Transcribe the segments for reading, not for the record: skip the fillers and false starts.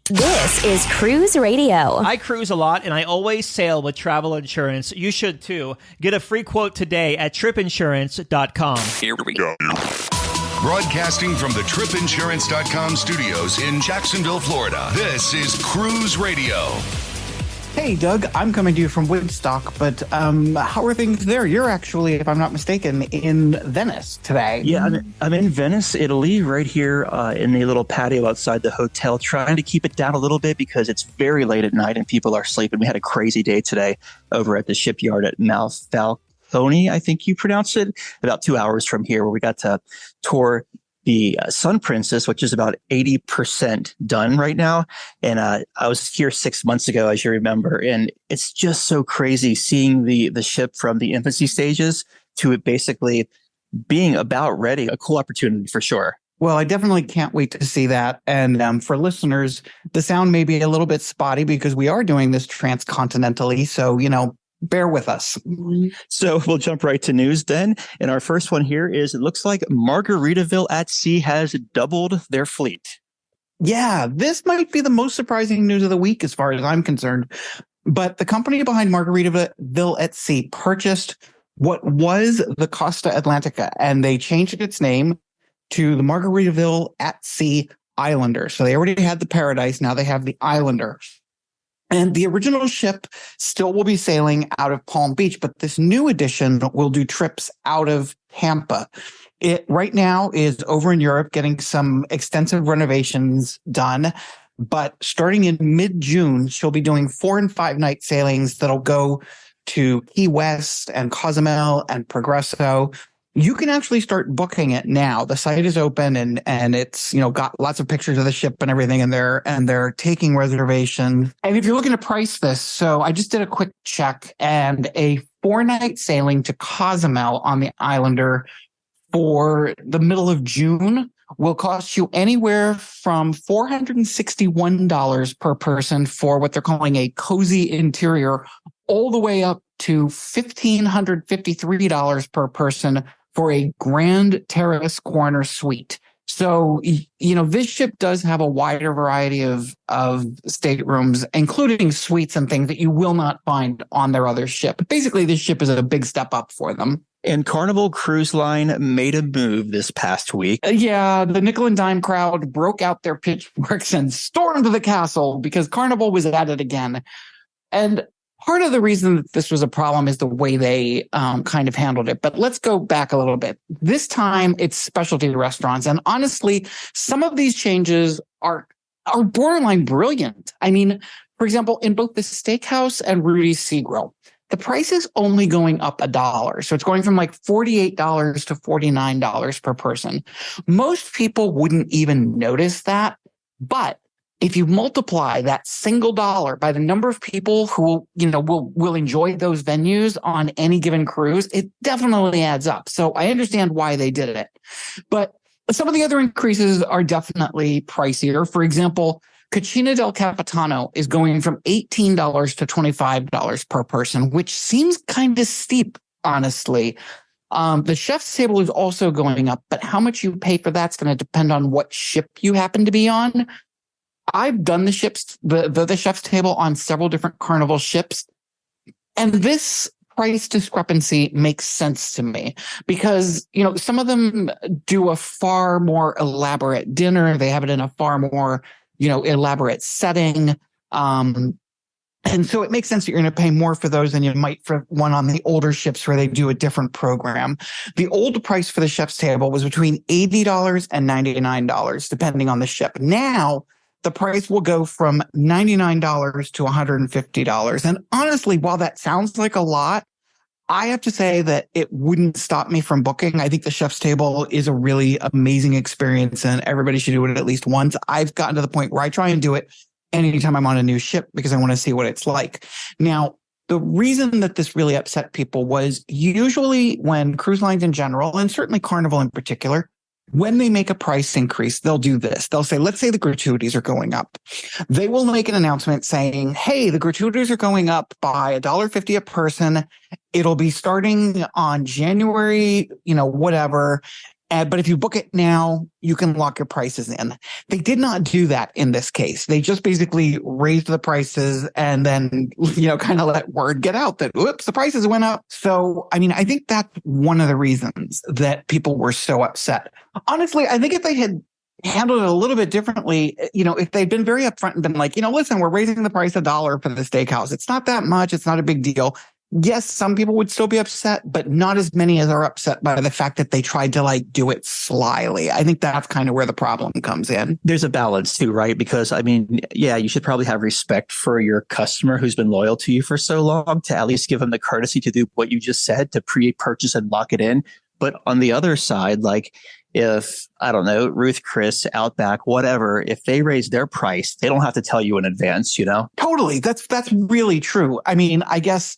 This is Cruise Radio. I cruise a lot, and I always sail with travel insurance. You should too. Get a free quote today at tripinsurance.com. Here we go. Broadcasting from the tripinsurance.com studios in Jacksonville, Florida. This is Cruise Radio. Hey, Doug, I'm coming to you from Woodstock, but how are things there? You're actually, if I'm not mistaken, in Venice today. Yeah, I'm in Venice, Italy, right here in the little patio outside the hotel, trying to keep it down a little bit because it's very late at night and people are sleeping. We had a crazy day today over at the shipyard at Malfalcone, I think you pronounce it, about 2 hours from here, where we got to tour the Sun Princess, which is about 80% done right now. And I was here 6 months ago, as you remember, and it's just so crazy seeing the ship from the infancy stages to it basically being about ready. A cool opportunity for sure. Well, I definitely can't wait to see that. And for listeners, the sound may be a little bit spotty because we are doing this transcontinentally. So, bear with us. So we'll jump right to news then. And our first one here is, it looks like Margaritaville at Sea has doubled their fleet. Yeah, this might be the most surprising news of the week as far as I'm concerned. But the company behind Margaritaville at Sea purchased what was the Costa Atlantica, and they changed its name to the Margaritaville at Sea Islander. So they already had the Paradise. Now they have the Islander. And the original ship still will be sailing out of Palm Beach, but this new edition will do trips out of Tampa. It right now is over in Europe getting some extensive renovations done. But starting in mid-June, she'll be doing 4 and 5 night sailings that'll go to Key West and Cozumel and Progreso. You can actually start booking it now. The site is open and it's, got lots of pictures of the ship and everything in there, and they're taking reservations. And if you're looking to price this, so I just did a quick check, and a 4-night sailing to Cozumel on the Islander for the middle of June will cost you anywhere from $461 per person for what they're calling a cozy interior, all the way up to $1,553 per person for a grand terrace corner suite. So, this ship does have a wider variety of staterooms, including suites and things that you will not find on their other ship. Basically, this ship is a big step up for them. And Carnival Cruise Line made a move this past week. Yeah, the nickel and dime crowd broke out their pitchforks and stormed the castle because Carnival was at it again. And part of the reason that this was a problem is the way they kind of handled it. But let's go back a little bit. This time, it's specialty restaurants. And honestly, some of these changes are borderline brilliant. I mean, for example, in both the Steakhouse and Rudy's Sea Grill, the price is only going up $1. So it's going from like $48 to $49 per person. Most people wouldn't even notice that. But if you multiply that single dollar by the number of people who, will enjoy those venues on any given cruise, it definitely adds up. So I understand why they did it. But some of the other increases are definitely pricier. For example, Cucina del Capitano is going from $18 to $25 per person, which seems kind of steep, honestly. The chef's table is also going up, but how much you pay for that's going to depend on what ship you happen to be on. I've done the chef's table on several different Carnival ships, and this price discrepancy makes sense to me because, some of them do a far more elaborate dinner. They have it in a far more, elaborate setting. And so it makes sense that you're going to pay more for those than you might for one on the older ships where they do a different program. The old price for the chef's table was between $80 and $99, depending on the ship. Now, the price will go from $99 to $150. And honestly, while that sounds like a lot, I have to say that it wouldn't stop me from booking. I think the chef's table is a really amazing experience and everybody should do it at least once. I've gotten to the point where I try and do it anytime I'm on a new ship because I want to see what it's like. Now, the reason that this really upset people was usually when cruise lines in general, and certainly Carnival in particular, when they make a price increase, they'll do this. They'll say, let's say the gratuities are going up. They will make an announcement saying, hey, the gratuities are going up by $1.50 a person. It'll be starting on January, whatever. But if you book it now, you can lock your prices in. They did not do that in this case. They just basically raised the prices and then, kind of let word get out that, whoops, the prices went up. So, I mean, I think that's one of the reasons that people were so upset. Honestly, I think if they had handled it a little bit differently, if they'd been very upfront and been like, listen, we're raising the price $1 for the steakhouse. It's not that much. It's not a big deal. Yes, some people would still be upset, but not as many as are upset by the fact that they tried to do it slyly. I think that's kind of where the problem comes in. There's a balance too, right? Because I mean, yeah, you should probably have respect for your customer who's been loyal to you for so long to at least give them the courtesy to do what you just said, to pre-purchase and lock it in. But on the other side, if, I don't know, Ruth, Chris, Outback, whatever, if they raise their price, they don't have to tell you in advance, Totally. That's really true. I mean, I guess,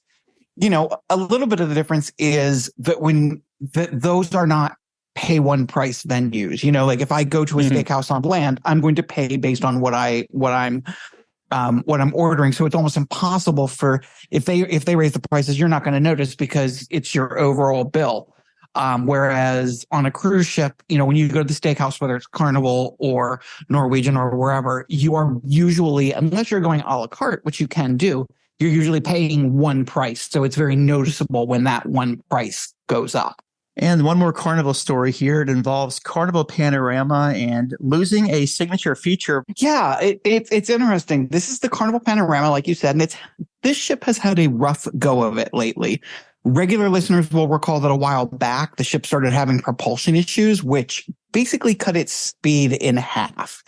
a little bit of the difference is that those are not pay one price venues. If I go to a steakhouse on land, I'm going to pay based on what I'm ordering. So it's almost impossible if they raise the prices, you're not going to notice because it's your overall bill. Whereas on a cruise ship, when you go to the steakhouse, whether it's Carnival or Norwegian or wherever, you are usually, unless you're going a la carte, which you can do, you're usually paying one price. So it's very noticeable when that one price goes up. And one more Carnival story here. It involves Carnival Panorama and losing a signature feature. Yeah, it's interesting. This is the Carnival Panorama, like you said, and this ship has had a rough go of it lately. Regular listeners will recall that a while back, the ship started having propulsion issues, which basically cut its speed in half.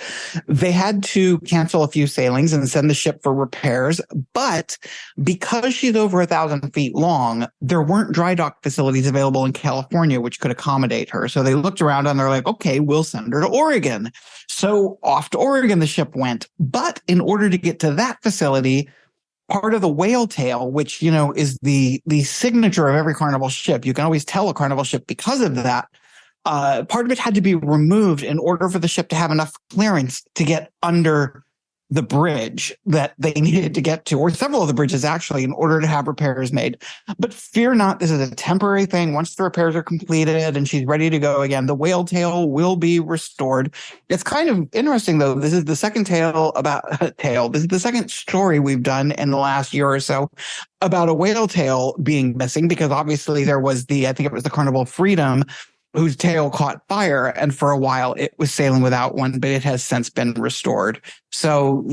They had to cancel a few sailings and send the ship for repairs. But because she's over 1,000 feet long, there weren't dry dock facilities available in California, which could accommodate her. So they looked around and they're like, okay, we'll send her to Oregon. So off to Oregon, the ship went. But in order to get to that facility, part of the whale tail, which, is the signature of every Carnival ship. You can always tell a Carnival ship because of that. Part of it had to be removed in order for the ship to have enough clearance to get under the bridge that they needed to get to, or several of the bridges actually, in order to have repairs made. But fear not, this is a temporary thing. Once the repairs are completed and she's ready to go again, the whale tail will be restored. It's kind of interesting, though. This is the second This is the second story we've done in the last year or so about a whale tail being missing, because obviously there was I think it was the Carnival Freedom, whose tail caught fire, and for a while it was sailing without one, but it has since been restored. So,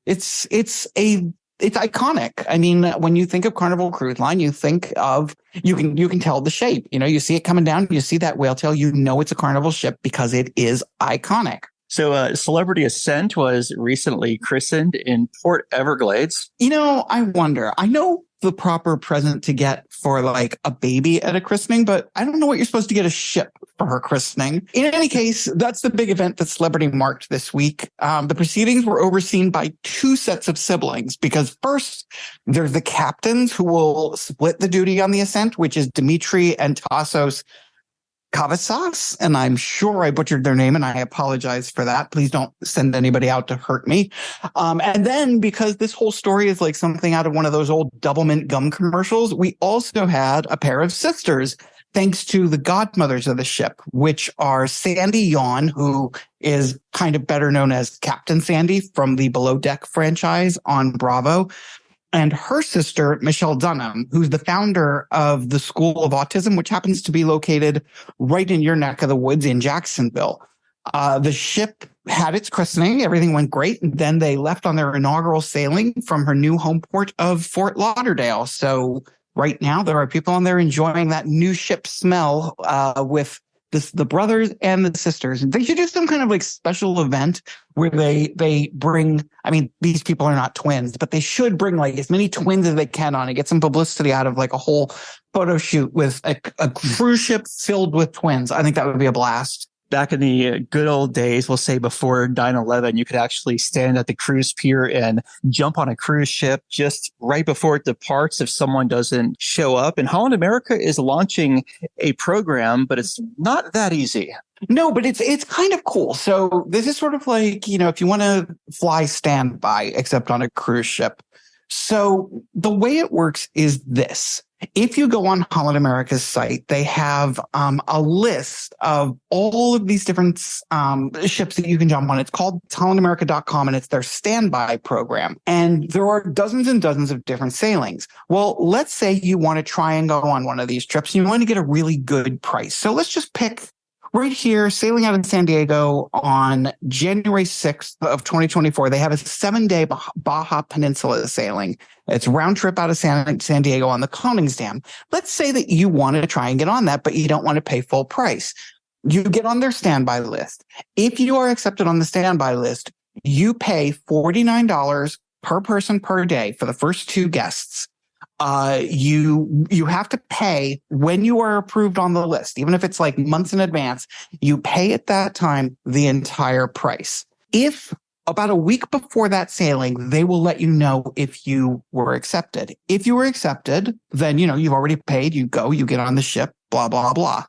it's iconic. I mean, when you think of Carnival Cruise Line, you think of, you can tell the shape. You see it coming down, you see that whale tail, it's a Carnival ship because it is iconic. So Celebrity Ascent was recently christened in Port Everglades. I wonder. I know the proper present to get for a baby at a christening, but I don't know what you're supposed to get a ship for her christening. In any case, that's the big event that Celebrity marked this week. The proceedings were overseen by two sets of siblings, because first there's the captains who will split the duty on the Ascent, which is Dimitri and Tassos Kavasas, and I'm sure I butchered their name, and I apologize for that. Please don't send anybody out to hurt me. And then, because this whole story is like something out of one of those old Doublemint gum commercials, we also had a pair of sisters, thanks to the godmothers of the ship, which are Sandy Yawn, who is kind of better known as Captain Sandy from the Below Deck franchise on Bravo, and her sister, Michelle Dunham, who's the founder of the School of Autism, which happens to be located right in your neck of the woods in Jacksonville. The ship had its christening. Everything went great. And then they left on their inaugural sailing from her new home port of Fort Lauderdale. So right now, there are people on there enjoying that new ship smell with the brothers and the sisters. They should do some kind of special event where they bring, these people are not twins, but they should bring as many twins as they can on and get some publicity out of a whole photo shoot with a cruise ship filled with twins. I think that would be a blast. Back in the good old days, we'll say before 9/11, you could actually stand at the cruise pier and jump on a cruise ship just right before it departs if someone doesn't show up. And Holland America is launching a program, but it's not that easy. No, but it's kind of cool. So this is sort of if you want to fly standby, except on a cruise ship. So the way it works is this. If you go on Holland America's site, they have a list of all of these different ships that you can jump on. It's called hollandamerica.com, and it's their standby program. And there are dozens and dozens of different sailings. Well, let's say you want to try and go on one of these trips and you want to get a really good price. So let's just pick right here, sailing out of San Diego on January 6th of 2024. They have a 7-day Baja Peninsula sailing. It's round trip out of San Diego on the Koningsdam. Let's say that you want to try and get on that, but you don't want to pay full price. You get on their standby list. If you are accepted on the standby list, you pay $49 per person per day for the first 2 guests. You have to pay when you are approved on the list, even if it's like months in advance, you pay at that time the entire price. If about a week before that sailing, they will let you know if you were accepted. If you were accepted, then, you've already paid, you go, you get on the ship, blah, blah, blah.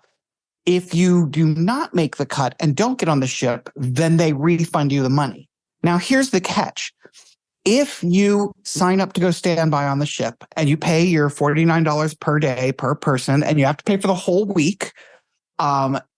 If you do not make the cut and don't get on the ship, then they refund you the money. Now, here's the catch. If you sign up to go stand by on the ship and you pay your $49 per day per person and you have to pay for the whole week,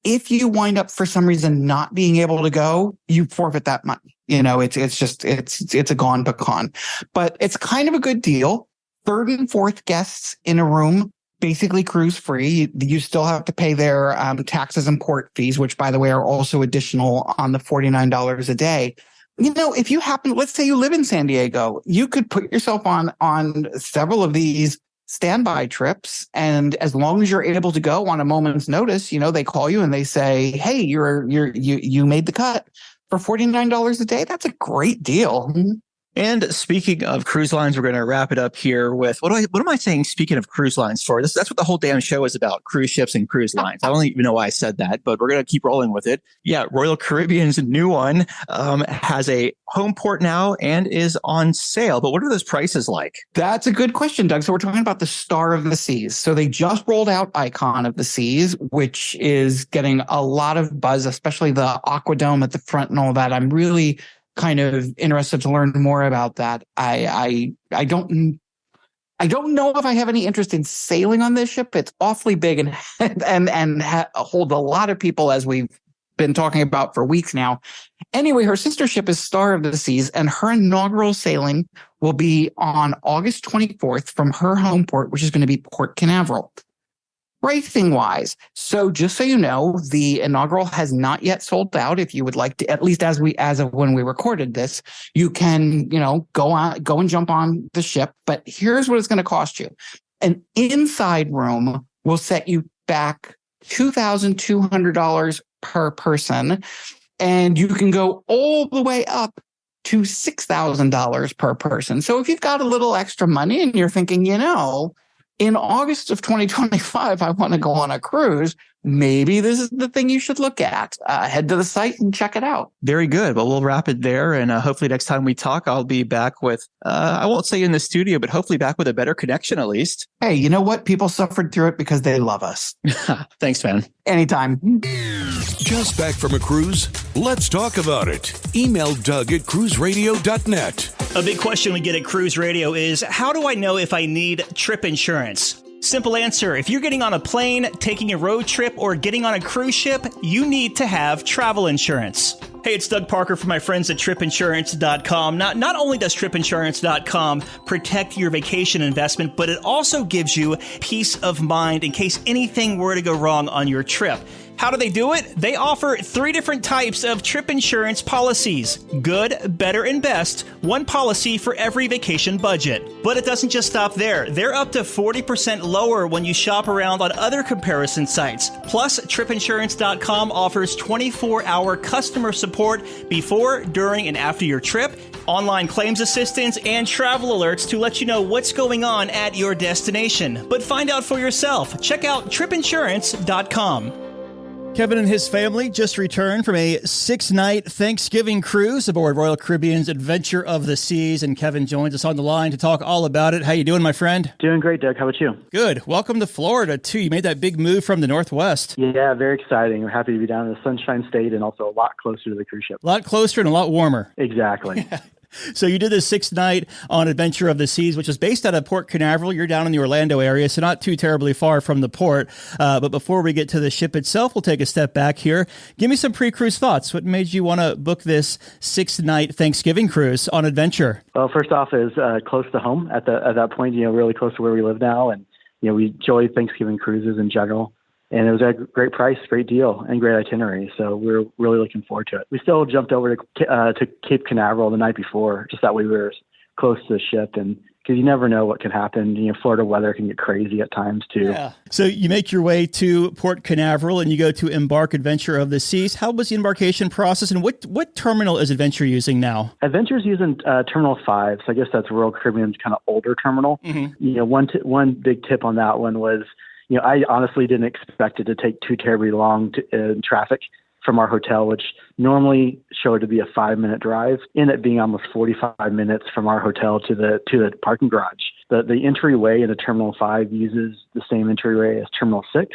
if you wind up for some reason not being able to go, you forfeit that money. It's a gone pecan, but it's kind of a good deal. 3rd and 4th guests in a room, basically cruise free. You still have to pay their taxes and port fees, which by the way are also additional on the $49 a day. If you happen, let's say you live in San Diego, you could put yourself on several of these standby trips. And as long as you're able to go on a moment's notice, they call you and they say, hey, you made the cut for $49 a day. That's a great deal. And speaking of cruise lines, we're going to wrap it up here with what am I saying? Speaking of cruise lines, for that's what the whole damn show is about: cruise ships and cruise lines. I don't even know why I said that, but we're going to keep rolling with it. Yeah, Royal Caribbean's new one has a home port now and is on sale. But what are those prices like? That's a good question, Doug. So we're talking about the Star of the Seas. So they just rolled out Icon of the Seas, which is getting a lot of buzz, especially the Aquadome at the front and all that. I'm really kind of interested to learn more about that. I don't know if I have any interest in sailing on this ship. It's awfully big and hold a lot of people, as we've been talking about for weeks now. Anyway, her sister ship is Star of the Seas, and her inaugural sailing will be on August 24th from her home port, which is going to be Port Canaveral. Pricing wise, so just so you know, the inaugural has not yet sold out. If you would like to, at least as of when we recorded this, you can, go and jump on the ship. But here's what it's going to cost you. An inside room will set you back $2,200 per person, and you can go all the way up to $6,000 per person. So if you've got a little extra money and you're thinking, in August of 2025, I want to go on a cruise, maybe this is the thing you should look at. Head to the site and check it out. Very good. Well, we'll wrap it there. And hopefully next time we talk, I'll be back with, I won't say in the studio, but hopefully back with a better connection at least. Hey, you know what? People suffered through it because they love us. Thanks, man. Anytime. Just back from a cruise? Let's talk about it. Email Doug at cruiseradio.net. A big question we get at Cruise Radio is, how do I know if I need trip insurance? Simple answer. If you're getting on a plane, taking a road trip, or getting on a cruise ship, you need to have travel insurance. Hey, it's Doug Parker from my friends at tripinsurance.com. Not only does tripinsurance.com protect your vacation investment, but it also gives you peace of mind in case anything were to go wrong on your trip. How do they do it? They offer 3 different types of trip insurance policies. Good, better, and best. One policy for every vacation budget. But it doesn't just stop there. They're up to 40% lower when you shop around on other comparison sites. Plus, tripinsurance.com offers 24-hour customer support before, during, and after your trip, online claims assistance, and travel alerts to let you know what's going on at your destination. But find out for yourself. Check out tripinsurance.com. Kevin and his family just returned from a 6-night Thanksgiving cruise aboard Royal Caribbean's Adventure of the Seas, and Kevin joins us on the line to talk all about it. How you doing, my friend? Doing great, Doug. How about you? Good. Welcome to Florida, too. You made that big move from the Northwest. Yeah, very exciting. We're happy to be down in the Sunshine State and also a lot closer to the cruise ship. A lot closer and a lot warmer. Exactly. So you did this 6th night on Adventure of the Seas, which is based out of Port Canaveral. You're down in the Orlando area, so not too terribly far from the port. But before we get to the ship itself, we'll take a step back here. Give me some pre-cruise thoughts. What made you want to book this 6th night Thanksgiving cruise on Adventure? Well, first off, is close to home at that point. Really close to where we live now, and we enjoy Thanksgiving cruises in general. And it was a great price, great deal, and great itinerary. So we're really looking forward to it. We still jumped over to Cape Canaveral the night before, just that way we were close to the ship. And because you never know what can happen. Florida weather can get crazy at times too. Yeah. So you make your way to Port Canaveral and you go to embark Adventure of the Seas. How was the embarkation process, and what terminal is Adventure using now? Adventure's using Terminal 5, so I guess that's Royal Caribbean's kind of older terminal. Mm-hmm. One big tip on that one was, I honestly didn't expect it to take too terribly long in traffic from our hotel, which normally showed to be a 5-minute drive, ended up being almost 45 minutes from our hotel to the parking garage. The entryway into Terminal 5 uses the same entryway as Terminal 6,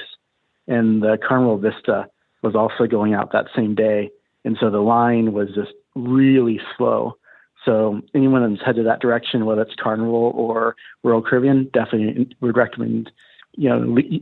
and the Carnival Vista was also going out that same day, and so the line was just really slow. So anyone that's headed that direction, whether it's Carnival or Royal Caribbean, definitely would recommend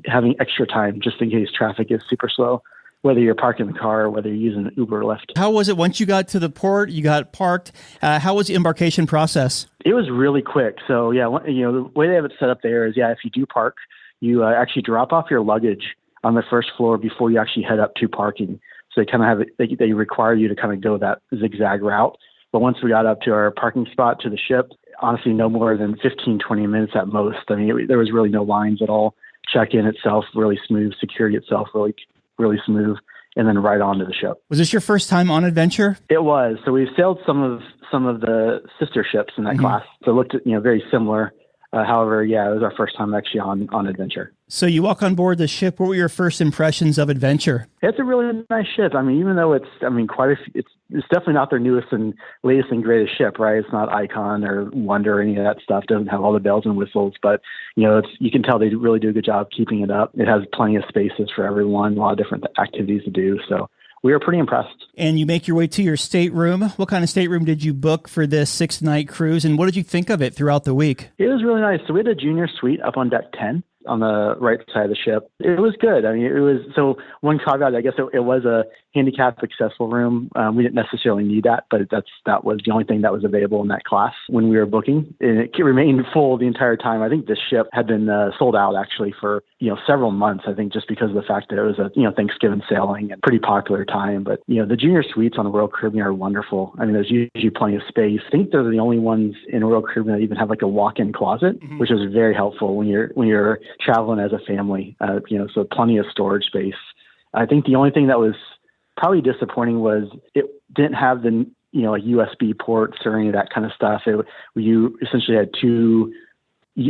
having extra time just in case traffic is super slow, whether you're parking the car or whether you're using Uber or Lyft. How was it once you got to the port, you got parked? How was the embarkation process? It was really quick. So, the way they have it set up there is, if you do park, you actually drop off your luggage on the first floor before you actually head up to parking. So they kind of have it, they require you to kind of go that zigzag route. But once we got up to our parking spot to the ship, honestly, no more than 15, 20 minutes at most. I mean, there was really no lines at all. Check-in itself, really smooth. Security itself, really, really smooth. And then right on to the ship. Was this your first time on Adventure? It was. So we've sailed some of the sister ships in that class. So it looked, very similar. However, it was our first time actually on Adventure. So you walk on board the ship. What were your first impressions of Adventure? It's a really nice ship. I mean, even though it's definitely not their newest and latest and greatest ship, right? It's not Icon or Wonder or any of that stuff. It doesn't have all the bells and whistles, but you can tell they really do a good job keeping it up. It has plenty of spaces for everyone, a lot of different activities to do. So we were pretty impressed. And you make your way to your stateroom. What kind of stateroom did you book for this 6-night cruise, and what did you think of it throughout the week? It was really nice. So we had a junior suite up on deck 10 on the right side of the ship. It was good. I mean, it was, so one caveat, I guess it was a handicap accessible room. We didn't necessarily need that, but that was the only thing that was available in that class when we were booking. And it remained full the entire time. I think this ship had been sold out actually for, several months, I think, just because of the fact that it was a, Thanksgiving sailing and pretty popular time. But, the junior suites on the Royal Caribbean are wonderful. I mean, there's usually plenty of space. I think they're the only ones in Royal Caribbean that even have like a walk-in closet, which is very helpful when you're traveling as a family, so plenty of storage space. I think the only thing that was probably disappointing was it didn't have the, like USB ports or any of that kind of stuff. You essentially had 2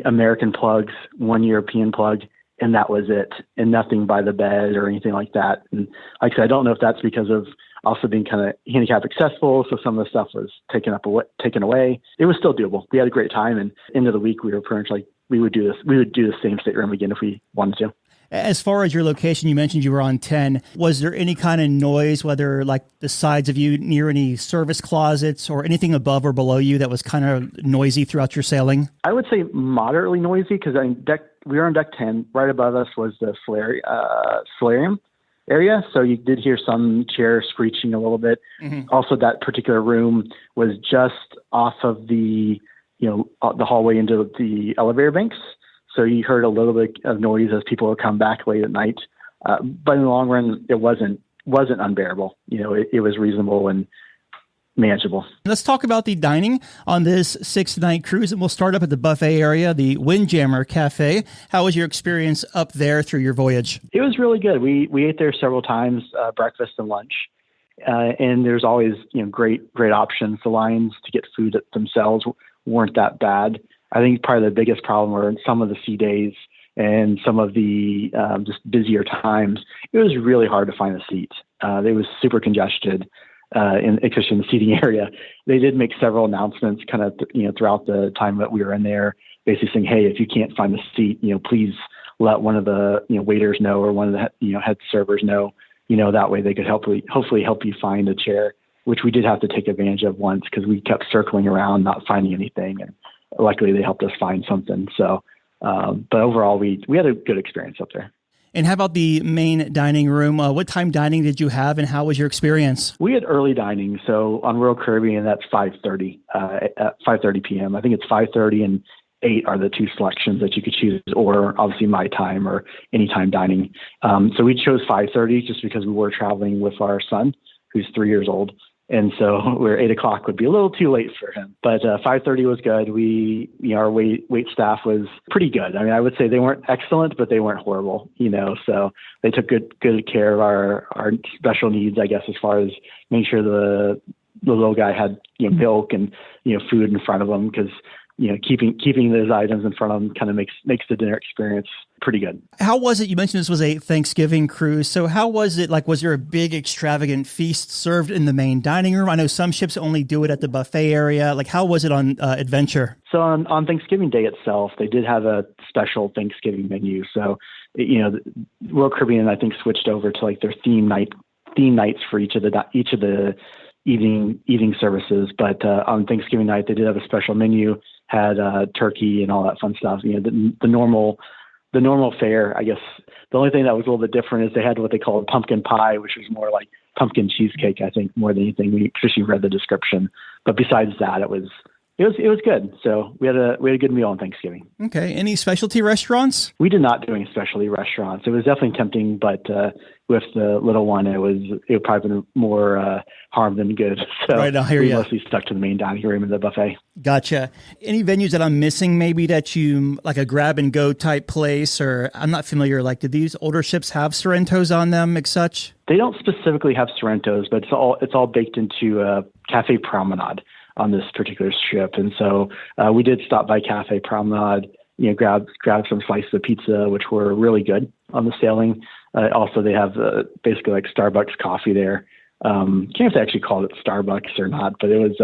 American plugs, 1 European plug, and that was it, and nothing by the bed or anything like that. And like I said, I don't know if that's because of also being kind of handicap accessible, so some of the stuff was taken away. It was still doable. We had a great time, and end of the week we were pretty much like, we would do the same stateroom again if we wanted to. As far as your location, you mentioned you were on 10. Was there any kind of noise, whether like the sides of you near any service closets or anything above or below you that was kind of noisy throughout your sailing? I would say moderately noisy because we were on deck 10. Right above us was the solarium area. So you did hear some chairs screeching a little bit. Mm-hmm. Also, that particular room was just off of the hallway into the elevator banks. So you heard a little bit of noise as people would come back late at night. But in the long run, it wasn't unbearable. It was reasonable and manageable. Let's talk about the dining on this 6-night cruise, and we'll start up at the buffet area, the Windjammer Cafe. How was your experience up there through your voyage? It was really good. We ate there several times, breakfast and lunch. And there's always, great options. The lines to get food themselves weren't that bad. I think probably the biggest problem were in some of the sea days and some of the just busier times. It was really hard to find a seat. It was super congested, especially in the seating area. They did make several announcements kind of, throughout the time that we were in there, basically saying, hey, if you can't find a seat, please let one of the, waiters know or one of the, head servers know, that way they could hopefully help you find a chair. which we did have to take advantage of once because we kept circling around, not finding anything. And luckily they helped us find something. So, but overall we had a good experience up there. And how about the main dining room? What time dining did you have, and how was your experience? We had early dining. So on Royal Caribbean, that's 5:30 at 5:30 p.m. I think it's 5:30 and 8 are the two selections that you could choose, or obviously my time or anytime dining. So we chose 5:30 just because we were traveling with our son, who's 3 years old. And so where 8 o'clock would be a little too late for him. But 5:30 was good. Our wait staff was pretty good. I mean, I would say they weren't excellent, but they weren't horrible, so they took good care of our special needs, I guess, as far as making sure the little guy had, milk and, food in front of him, because keeping those items in front of them kind of makes the dinner experience pretty good. How was it? You mentioned this was a Thanksgiving cruise. So how was it? Like, was there a big extravagant feast served in the main dining room? I know some ships only do it at the buffet area. Like, how was it on Adventure? So on Thanksgiving Day itself, they did have a special Thanksgiving menu. So, Royal Caribbean, I think, switched over to like their theme nights for each of the evening services. But on Thanksgiving night, they did have a special menu, had turkey and all that fun stuff. The normal fare. I guess the only thing that was a little bit different is they had what they called pumpkin pie, which was more like pumpkin cheesecake, I think, more than anything. We actually read the description, but besides that, it was good. So we had a good meal on Thanksgiving. Okay. Any specialty restaurants? We did not do any specialty restaurants. It was definitely tempting, but with the little one, it would probably been more harm than good. So right, I hear we you. mostly stuck to the main dining room and the buffet. Gotcha. Any venues that I'm missing, maybe that you like a grab and go type place, or I'm not familiar. Like, did these older ships have Sorrentos on them, and such? They don't specifically have Sorrentos, but it's all baked into Cafe Promenade on this particular ship. And so we did stop by Cafe Promenade, grab some slices of pizza, which were really good on the sailing. Also, they have basically like Starbucks coffee there. Can't if they actually called it Starbucks or not, but it was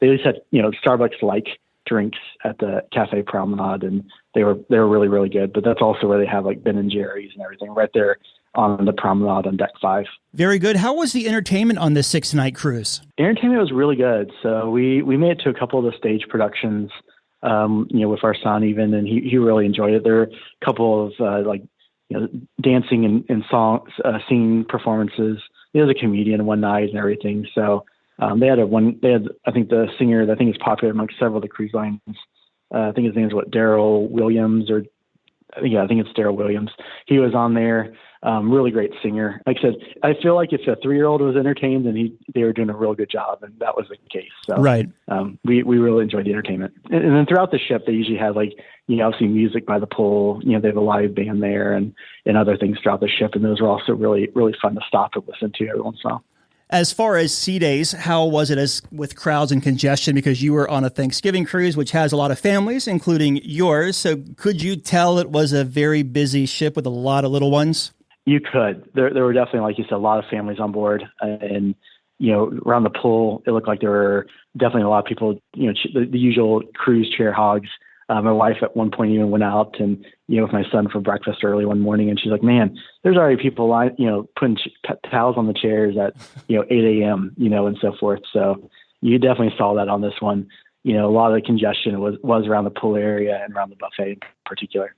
they at least had Starbucks-like drinks at the Cafe Promenade, and they were really, really good. But that's also where they have like Ben and Jerry's and everything right there on the promenade on deck 5. Very good. How was the entertainment on this 6-night cruise? Entertainment was really good. So we made it to a couple of the stage productions, with our son even, and he really enjoyed it. There were a couple of dancing and song singing performances. He was a comedian one night and everything. So they had I think the singer that I think is popular amongst several of the cruise lines. I think his name is Daryl Williams, I think it's Daryl Williams. He was on there. Really great singer. Like I said, I feel like if a 3-year-old was entertained, then they were doing a real good job, and that was the case. So, right. We really enjoyed the entertainment. And then throughout the ship, they usually have obviously music by the pool. They have a live band there and other things throughout the ship, and those were also really, really fun to stop and listen to every once in a while. As far as sea days, how was it as with crowds and congestion? Because you were on a Thanksgiving cruise, which has a lot of families, including yours. So could you tell it was a very busy ship with a lot of little ones? You could. There were definitely, like you said, a lot of families on board, and around the pool, it looked like there were definitely a lot of people. The usual cruise chair hogs. My wife at one point even went out and with my son for breakfast early one morning, and she's like, "Man, there's already people putting towels on the chairs at 8 a.m. And so forth." So you definitely saw that on this one. A lot of the congestion was around the pool area and around the buffet in particular.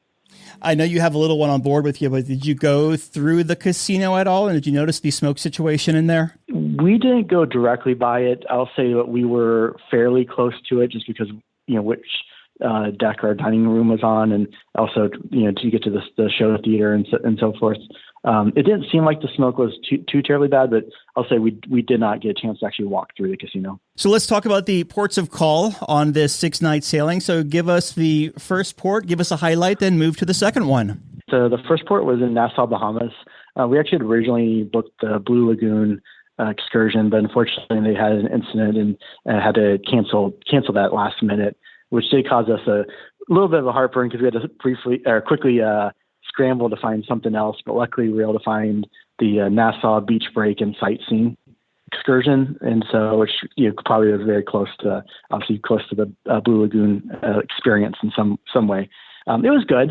I know you have a little one on board with you, but did you go through the casino at all? And did you notice the smoke situation in there? We didn't go directly by it. I'll say that we were fairly close to it just because, which deck our dining room was on, and also, to get to the show theater and so forth. It didn't seem like the smoke was too terribly bad, but I'll say we did not get a chance to actually walk through the casino. So let's talk about the ports of call on this 6-night sailing. So give us the first port, give us a highlight, then move to the second one. So the first port was in Nassau, Bahamas. We actually had originally booked the Blue Lagoon excursion, but unfortunately they had an incident and had to cancel that last minute, which did cause us a little bit of a heartburn because we had to quickly scramble to find something else. But luckily we were able to find the Nassau Beach Break and Sightseeing excursion, and so which probably was very close to the Blue Lagoon experience in some way. It was good.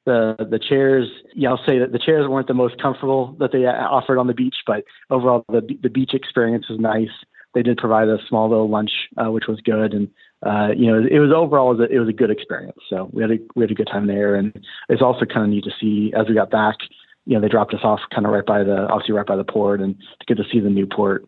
The chairs, I'll say that the chairs weren't the most comfortable that they offered on the beach, but overall the beach experience was nice. they did provide a small little lunch, which was good. And, it was overall, it was a good experience. So we had a good time there. And it's also kind of neat to see as we got back, they dropped us off kind of right by the port, and to get to see the new port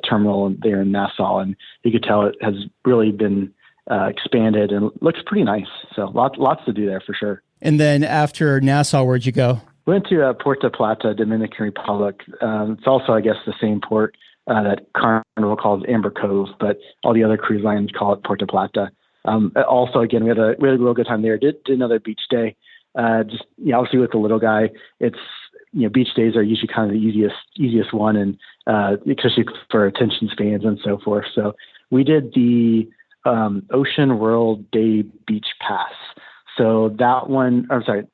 terminal there in Nassau. And you could tell it has really been expanded and looks pretty nice. So lots to do there for sure. And then after Nassau, where'd you go? We went to Puerto Plata, Dominican Republic. It's also, I guess, the same port that Carnival calls Amber Cove, but all the other cruise lines call it Puerto Plata. Also, again, we had a real good time there. Did another beach day. Obviously with the little guy, it's beach days are usually kind of the easiest one, and especially for attention spans and so forth. So we did the Ocean World Day Beach Pass. So that one, I'm sorry,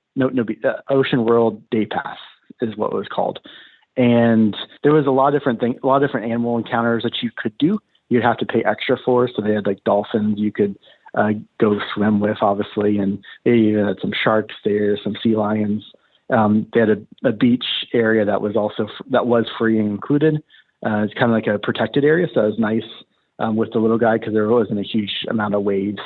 Ocean World Day Pass is what it was called. And there was a lot of different animal encounters that you could do. You'd have to pay extra for. So they had like dolphins you could go swim with, obviously, and they even had some sharks there, some sea lions. They had a beach area that was free and included. It's kind of like a protected area, so it was nice with the little guy because there wasn't a huge amount of waves.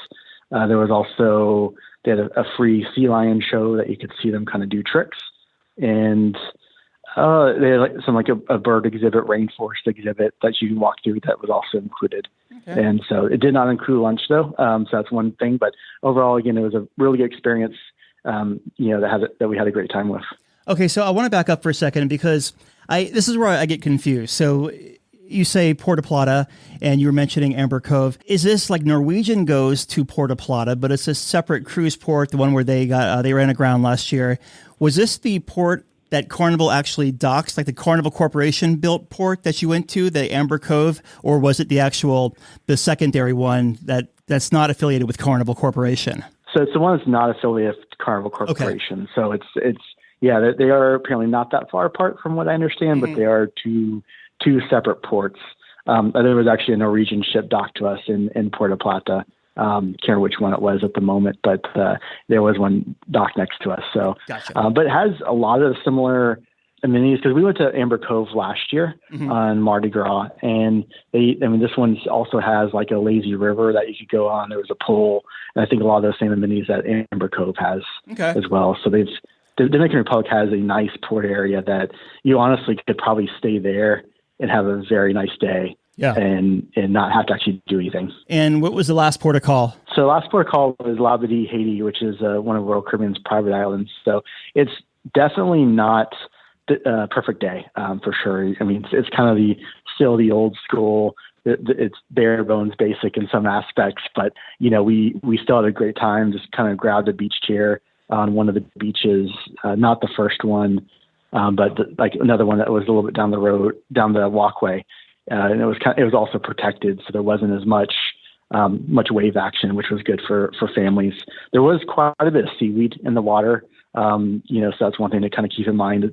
There was also they had a free sea lion show that you could see them kind of do tricks, and they had a bird exhibit, rainforest exhibit that you can walk through that was also included. Okay. And so it did not include lunch though, so that's one thing. But overall, again, it was a really good experience. That we had a great time with. Okay, so I want to back up for a second because this is where I get confused. So you say Puerto Plata, and you were mentioning Amber Cove. Is this like Norwegian goes to Puerto Plata, but it's a separate cruise port, the one where they ran aground last year? Was this the port that Carnival actually docks, like the Carnival Corporation built port that you went to, the Amber Cove, or was it the secondary one that's not affiliated with Carnival Corporation? So it's the one that's not affiliated with Carnival Corporation. Okay. So they are apparently not that far apart from what I understand, but they are two separate ports. There was actually a Norwegian ship docked to us in Puerto Plata. Can't remember which one it was at the moment, but there was one docked next to us. So, gotcha. But it has a lot of similar amenities because we went to Amber Cove last year on Mardi Gras, and this one also has like a lazy river that you could go on. There was a pool, and I think a lot of those same amenities that Amber Cove has as well. So the Dominican Republic has a nice port area that you honestly could probably stay there and have a very nice day. Yeah. And not have to actually do anything. And what was the last port of call? So the last port of call was Labadee, Haiti, which is one of Royal Caribbean's private islands. So it's definitely not the perfect day for sure. I mean, it's kind of still the old school. It's bare bones basic in some aspects, but we still had a great time. Just kind of grabbed a beach chair on one of the beaches, not the first one, but another one that was a little bit down the road, down the walkway. And it was also protected, so there wasn't as much wave action, which was good for families. There was quite a bit of seaweed in the water, so that's one thing to kind of keep in mind.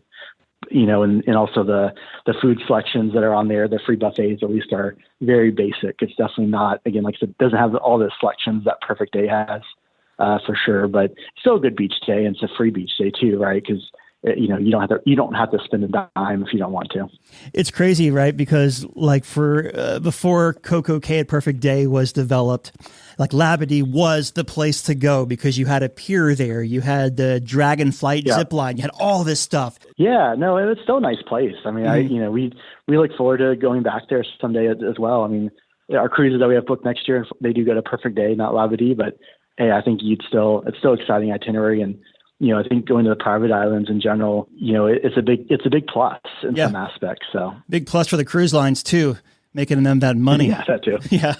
And also the food selections that are on there, the free buffets at least are very basic. It's definitely not, again, like I said, it doesn't have all the selections that Perfect Day has for sure, but still a good beach day, and it's a free beach day too, right? Because you don't have to spend a dime if you don't want to. It's crazy, right? Because like before Coco Cay at Perfect Day was developed, like Labadee was the place to go because you had a pier there, you had the Dragonflight zip line, you had all this stuff. Yeah, no, it's still a nice place. I mean, we look forward to going back there someday as well. I mean, our cruises that we have booked next year, they do go to Perfect Day, not Labadee, but hey, I think it's still exciting itinerary. And I think going to the private islands in general, it's a big plus in some aspects. So big plus for the cruise lines too, making them that money. Yeah, that too. Yeah.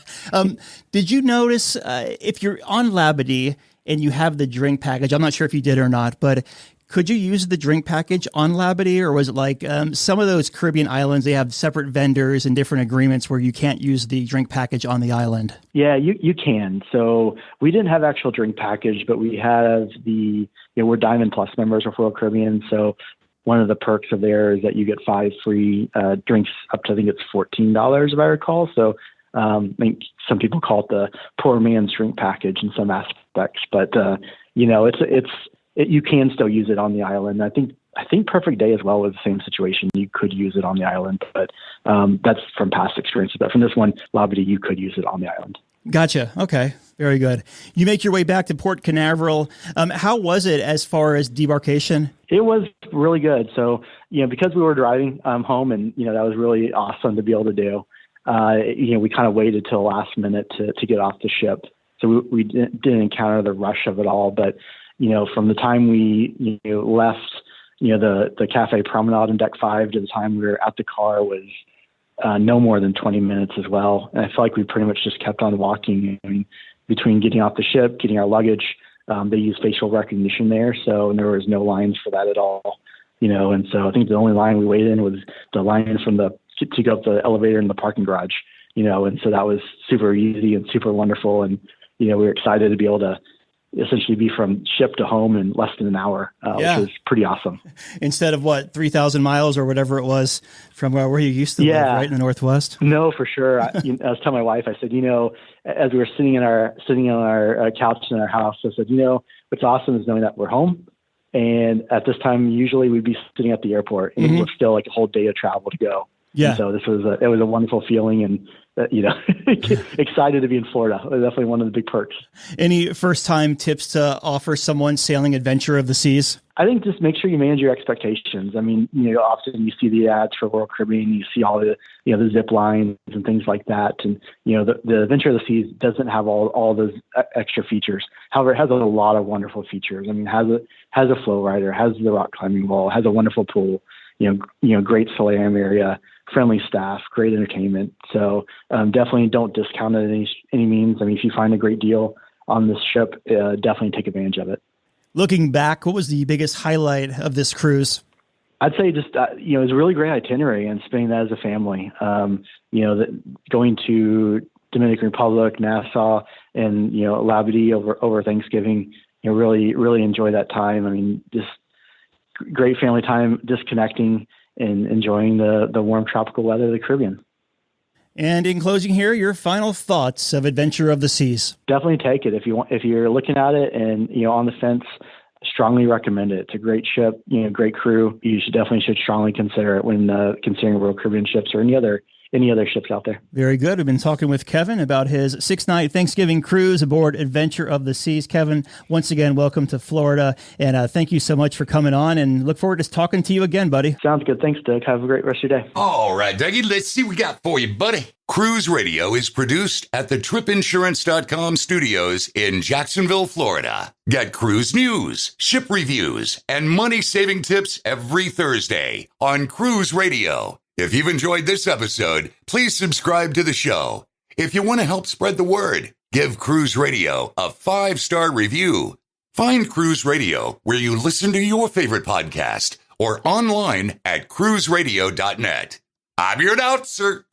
Did you notice if you're on Labadee and you have the drink package? I'm not sure if you did or not, but could you use the drink package on Labadee, or was it like some of those Caribbean islands, they have separate vendors and different agreements where you can't use the drink package on the island? Yeah, you can. So we didn't have actual drink package, but we have we're Diamond Plus members of Royal Caribbean. So one of the perks of there is that you get 5 free drinks up to, I think it's $14 if I recall. So I think some people call it the poor man's drink package in some aspects, but you can still use it on the island. I think I think Perfect Day as well was the same situation. You could use it on the island, but that's from past experiences. But from this one, Labadee, you could use it on the island. Gotcha. Okay. Very good. You make your way back to Port Canaveral. How was it as far as debarkation? It was really good. So, because we were driving home and, that was really awesome to be able to do, we kind of waited till the last minute to get off the ship. So we didn't encounter the rush of it all. But, from the time we left, the Cafe Promenade in Deck 5 to the time we were at the car was no more than 20 minutes as well. And I feel like we pretty much just kept on walking. I mean, between getting off the ship, getting our luggage, they use facial recognition there. So there was no lines for that at all, and so I think the only line we waited in was the line to go up the elevator in the parking garage, and so that was super easy and super wonderful. And, we were excited to be able to essentially be from ship to home in less than an hour, which was pretty awesome. Instead of 3,000 miles or whatever it was from where you used to live, right in the Northwest? No, for sure. I was telling my wife, I said, as we were sitting on our couch in our house, I said, what's awesome is knowing that we're home. And at this time, usually we'd be sitting at the airport and it was still like a whole day of travel to go. Yeah. And so it was a wonderful feeling, and excited to be in Florida. It was definitely one of the big perks. Any first-time tips to offer someone sailing Adventure of the Seas? I think just make sure you manage your expectations. I mean, often you see the ads for Royal Caribbean, you see all the, the zip lines and things like that. And, the Adventure of the Seas doesn't have all those extra features. However, it has a lot of wonderful features. I mean, it has a flow rider, has the rock climbing wall, has a wonderful pool, great solarium area, friendly staff, great entertainment. So definitely don't discount it in any means. I mean, if you find a great deal on this ship, definitely take advantage of it. Looking back, what was the biggest highlight of this cruise? I'd say just, it was a really great itinerary and spending that as a family. Going to Dominican Republic, Nassau, and, Labadee over Thanksgiving, really, really enjoy that time. I mean, just great family time, disconnecting and enjoying the warm tropical weather of the Caribbean. And in closing here, your final thoughts of Adventure of the Seas. Definitely take it. If you're looking at it and, on the fence, strongly recommend it. It's a great ship, great crew. You should strongly consider it when considering Royal Caribbean ships or any other ships out there. Very good. We've been talking with Kevin about his 6-night Thanksgiving cruise aboard Adventure of the Seas. Kevin, once again, welcome to Florida. And thank you so much for coming on, and look forward to talking to you again, buddy. Sounds good. Thanks, Doug. Have a great rest of your day. All right, Dougie, let's see what we got for you, buddy. Cruise Radio is produced at the TripInsurance.com studios in Jacksonville, Florida. Get cruise news, ship reviews, and money-saving tips every Thursday on Cruise Radio. If you've enjoyed this episode, please subscribe to the show. If you want to help spread the word, give Cruise Radio a 5-star review. Find Cruise Radio where you listen to your favorite podcast or online at cruiseradio.net. I'm your announcer,